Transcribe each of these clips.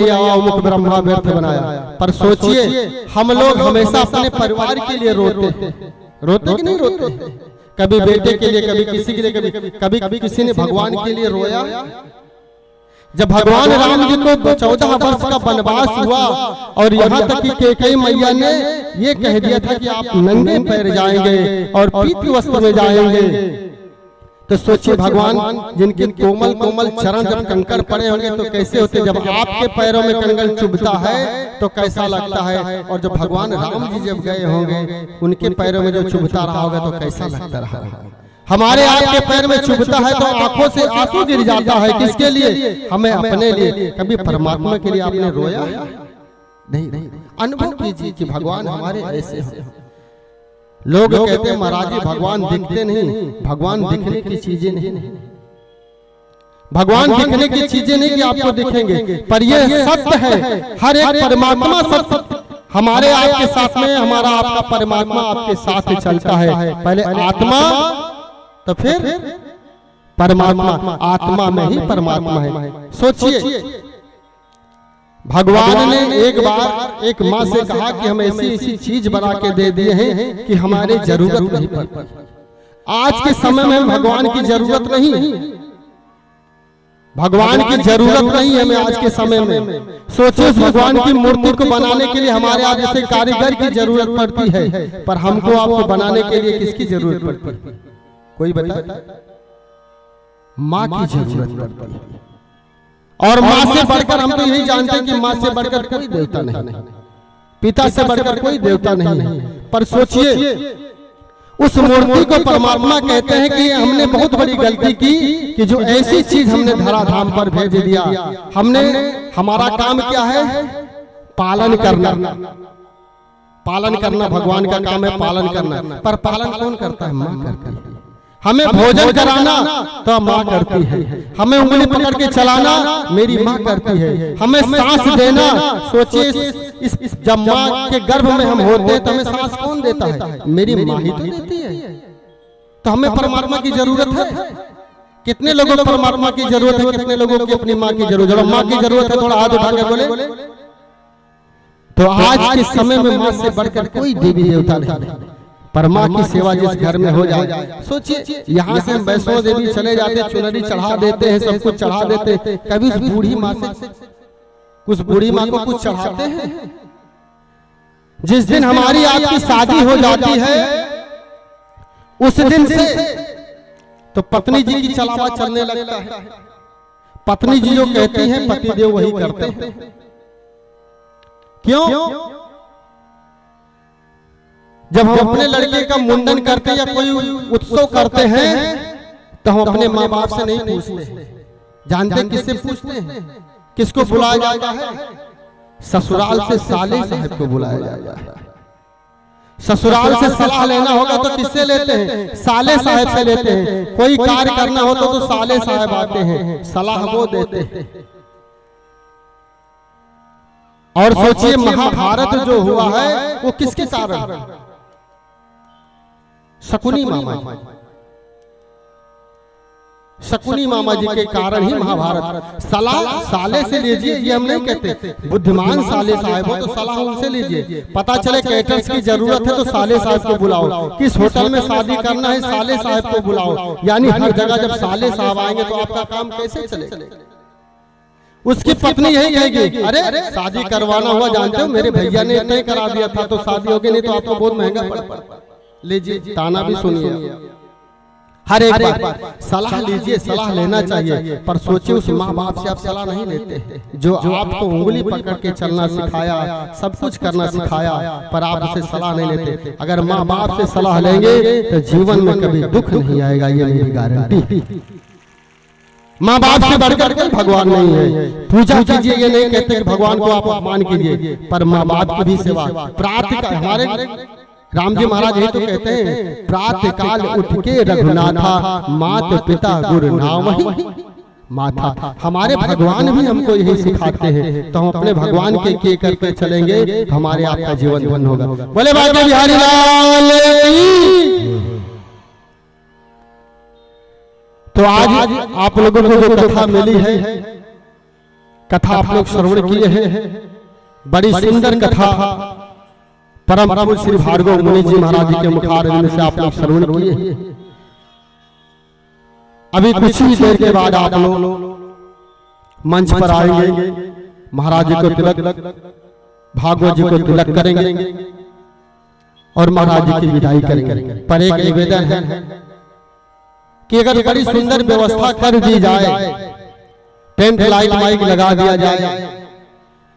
मुख ब्रह्मा व्यर्थ बनाया। पर सोचिए, हम लोग हमेशा अपने परिवार के लिए रोते कि नहीं रोते? कभी बेटे के लिए, कभी किसी के लिए, कभी किसी ने भगवान के लिए रोया? जब भगवान राम जी को 14 वर्ष का वनवास हुआ और यहाँ तक कि कैकेयी मैया ने ये कह दिया था कि आप नंगे पैर जाएंगे और पीत वस्त्र में जाएंगे, तो सोचिए भगवान जिनके कोमल कोमल चरण जब कंकड़ पड़े होंगे तो कैसे होते? जब आपके पैरों में कंकड़ चुभता है तो कैसा लगता है? और जब भगवान राम जी जब गए होंगे उनके पैरों में जो चुभता रहा होगा तो कैसा लगता रहा? हमारे आपके पैर में चुभता है तो आंखों से आंसू गिर जाता है। किसके लिए? हमें अपने लिए। कभी परमात्मा के लिए आपने रोया? नहीं। अनुभव कीजिए कि भगवान हमारे ऐसे हैं। लोग कहते हैं महाराज जी भगवान दिखते नहीं। भगवान दिखने की चीजें नहीं, भगवान दिखने की चीजें नहीं कि आपको दिखेंगे, पर यह सत्य है। हर एक परमात्मा सत्य हमारे आपके साथ में, हमारा आपका परमात्मा आपके साथ चलता है। पहले आत्मा तो फिर परमात्मा, आत्मा में ही परमात्मा है। सोचिए भगवान ने एक बार एक माँ से कहा कि हम ऐसी चीज बना के दे दिए हैं कि हमारे जरूरत नहीं पड़ती। आज के समय में भगवान की जरूरत नहीं, भगवान की जरूरत नहीं है हमें आज के समय में। सोचिए उस भगवान की मूर्ति को बनाने के लिए हमारे आप जैसे कारीगर की जरूरत पड़ती है, पर हमको आपको बनाने के लिए किसकी जरूरत पड़ती है? कोई बताए? माँ की जरूरत पड़ती है। और माँ से बढ़कर हम तो यही जानते हैं कि माँ से बढ़कर कोई देवता नहीं, पिता से बढ़कर कोई देवता नहीं। पर सोचिए उस मूर्ति को परमात्मा कहते हैं कि हमने बहुत बड़ी गलती की कि जो ऐसी चीज हमने धराधाम पर भेज दिया। हमने, हमारा काम क्या है? पालन करना। पालन करना भगवान का काम है, पालन करना। पर पालन कौन करता है? माँ करती है। हमें भोजन कराना तो माँ करती है, हमें उंगली पकड़ के चलाना मेरी माँ करती है, हमें सांस देना। सोचिए जब माँ के गर्भ में हम होते हैं तो हमें सांस कौन देता है? मेरी माँ ही तो देती है। तो हमें परमात्मा की जरूरत है। कितने लोगों को परमात्मा की जरूरत है? कितने लोगों की अपनी माँ की जरूरत है? माँ की जरूरत है, थोड़ा हाथ उठा के बोले। तो आज के समय में माँ से बढ़कर कोई देवी देवता नहीं, पर माँ की सेवा जिस घर में हो जाए। सोचिए यहाँ से हम वैष्णो देवी चले जाते, चुनरी चढ़ा देते हैं, सब कुछ चढ़ा देते हैं, कभी उस बूढ़ी माँ से, उस बूढ़ी माँ को कुछ चढ़ाते हैं? जिस दिन हमारी आपकी शादी हो जाती है उस दिन से तो पत्नी जी की चलावा चलने लगता है। पत्नी जी जो कहती हैं पति देव वही करते हैं। क्यों? जब हम अपने लड़के का मुंडन करते या कोई उत्सव करते हैं तो हम अपने माँ बाप से नहीं पूछते। जानते किससे पूछते हैं? किसको बुलाया जाता है? ससुराल से साले साहब को बुलाया जाता है। ससुराल से सलाह लेना होगा तो किससे लेते हैं? साले साहब से लेते हैं। कोई कार्य करना हो तो साले साहब आते हैं, सलाह वो देते हैं। और सोचिए महाभारत जो हुआ है वो किसके कारण? शकुनी मामा जी, शकुनी मामा जी के कारण ही महाभारत। सलाह साले से लीजिए, ये हम नहीं कहते। बुद्धिमान साले साहब हो तो सलाह उनसे लीजिए। पता चले कैटर्स की जरूरत है तो साले साहब को बुलाओ। किस होटल में शादी करना है साले साहब को बुलाओ। यानी हर जगह जब साले साहब आएंगे तो आपका काम कैसे चलेगा? उसकी पत्नी यही कहेगी, अरे शादी करवाना हुआ जानते हो मेरे भैया ने इतना ही करा दिया था तो शादी होगी, नहीं तो आपको बहुत महंगा पड़ता। लीजिए ताना भी सुनिए। हर एक बार सलाह लीजिए, सलाह लेना चाहिए। पर सोचिए उस माँ बाप से आप सलाह नहीं लेते जो आपको उंगली पकड़ के चलना सिखाया, सब कुछ करना सिखाया, पर आप उसे सलाह नहीं लेते। अगर माँ बाप से सलाह लेंगे तो जीवन में कभी दुख नहीं आएगा, ये मेरी गारंटी। माँ बाप से बढ़कर कोई भगवान नहीं है। पूजा कीजिए, ये नहीं कहते कि भगवान को आप अपमान कीजिए, पर माँ बाप की भी सेवा। प्रातः हमारे राम जी महाराज यही तो कहते हैं, प्रातः काल उठ के रघुनाथा, मात पिता गुरु नावहि माथा। हमारे भगवान भी हमको यही सिखाते हैं, तो हम अपने भगवान के किए करके चलेंगे तो हमारे आपका जीवन धन होगा। बोले बाबा बिहारी लाल की। तो आज आप लोगों को जो कथा मिली है कथा आप लोग श्रवण किए हैं। बड़ी सुंदर कथा परम पूज्य श्री भार्गव मुनि जी महाराज के मुखारविंद से आप लोग श्रवण किए। अभी कुछ ही देर के बाद आप लोग मंच पर आएंगे, महाराज जी को तिलक, भागवत जी को तिलक करेंगे और महाराज जी की विदाई करेंगे। पर एक निवेदन है कि अगर बड़ी सुंदर व्यवस्था कर दी जाए, टेंट लाइट माइक लगा दिया जाए,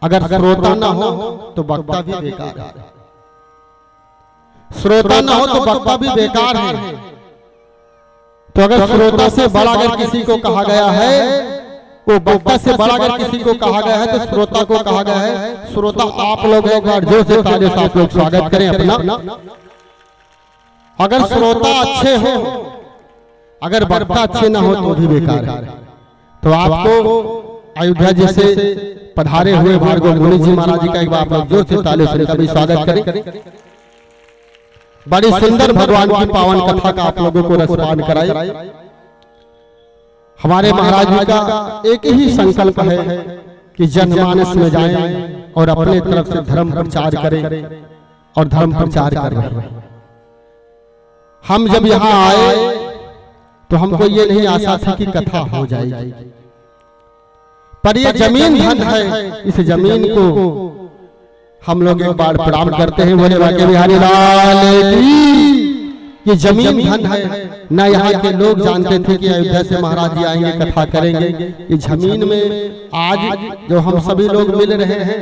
अगर श्रोता ना हो तो वक्ता भी बेकार है। श्रोता ना हो तो वक्ता भी बेकार है। तो अगर श्रोता से बड़ा अगर किसी को कहा गया है, वो वक्ता से बड़ा अगर किसी को कहा गया है, तो श्रोता को कहा गया है। श्रोता आप लोग एक बार जोर से ताली से आप लोग स्वागत करें अपना। अगर श्रोता अच्छे हो, अगर वक्ता अच्छे ना हो तो भी बेकार है। तो आपको अयोध्या जी से पधारे हुए भार्गव मुनि जी महाराज जी का एक बार आप लोग जोर से ताली से कभी स्वागत करें। बड़ी सुंदर भगवान की पावन कथा का आप लोगों को रसपान कराई। हमारे महाराज जी का एक ही संकल्प है कि जनमानस में जाएं और अपने तरफ से धर्म प्रचार करें और धर्म प्रचार कर रहे हैं। हम जब यहाँ आए तो हमको ये नहीं आशा थी कि कथा हो जाएगी, पर ये जमीन धन है। इस जमीन को हम लोग एक बार प्रणाम करते हैं, बोले बाके बिहारी लाल की। ये जमीन धन है ना, यहाँ के लोग जानते थे कि अयोध्या से महाराज जी आएंगे कथा करेंगे। ये जमीन में आज जो हम सभी लोग मिल रहे हैं,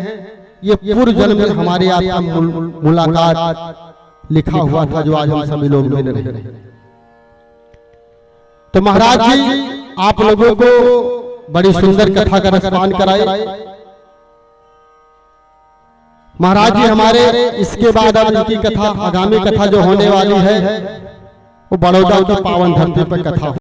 ये पूर्व जन्म में हमारे आपका मुलाकात लिखा हुआ था, जो आज हम सभी लोग मिल रहे हैं। तो महाराज जी आप लोगों को बड़ी सुंदर कथा का रसपान कराए। महाराज जी हमारे इसके बाद अब इनकी कथा, आगामी कथा जो होने वाली है, वो बड़ौदा की पावन धरती पर कथा